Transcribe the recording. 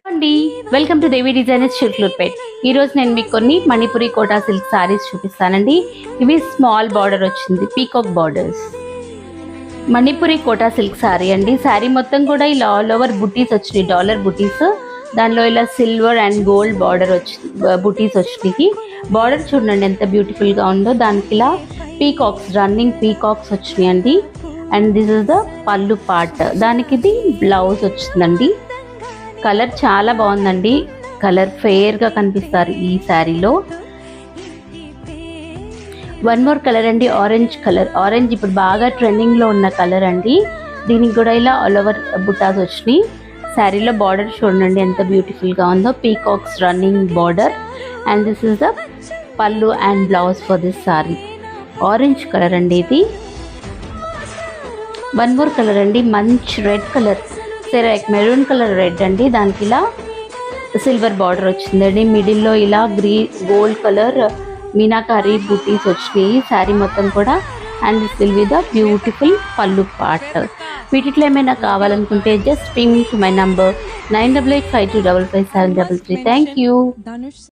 అండి, welcome to Devi designers చిలుకలూరుపేట్. ఈ రోజు నేను మీకు కొన్ని మణిపురి కోటా సిల్క్ సారీస్ చూపిస్తానండి. ఇవి స్మాల్ బార్డర్ వచ్చింది, peacock borders. Manipuri Kota silk sari అండి. సారీ మొత్తం కూడా ఇలా ఆల్ ఓవర్ బుటీస్ వచ్చినాయి, డాలర్ బుటీస్. దానిలో ఇలా సిల్వర్ అండ్ గోల్డ్ బార్డర్ వచ్చింది, బుటీస్ వచ్చినాయి. బార్డర్ చూడండి ఎంత బ్యూటిఫుల్ గా ఉందో. దానికి ఇలా పీకాక్స్, రన్నింగ్ పీకాక్స్ వచ్చినాయి అండి. అండ్ దిస్ ఇస్ ద పళ్ళు పార్ట్. దానికి ఇది బ్లౌజ్ వచ్చిందండి. కలర్ చాలా బాగుందండి. కలర్ ఫెయిర్ గా కనిపిస్తారు ఈ శారీలో. వన్ మోర్ కలర్ అండి, ఆరెంజ్ కలర్. ఆరెంజ్ ఇప్పుడు బాగా ట్రెండింగ్ లో ఉన్న కలర్ అండి. దీనికి కూడా ఇలా ఆల్ ఓవర్ బుటాస్ వచ్చినాయి. శారీలో బార్డర్ చూడండి ఎంత బ్యూటిఫుల్ గా ఉందో. Peacocks running border. And this is the pallu and blouse for this sari. Orange colour అండి ఇది. వన్ మోర్ కలర్ అండి, మంచి red colour, maroon colour red అండి. దానికి ఇలా సిల్వర్ బార్డర్ వచ్చిందండి. మిడిల్లో ఇలా గోల్డ్ కలర్ మీనాకారి బూటీస్ వచ్చినాయి శారీ మొత్తం కూడా. And this will be the beautiful పళ్ళు పార్ట్. వీటిలో ఏమైనా కావాలనుకుంటే just ping to my number 9885255733. Thank you.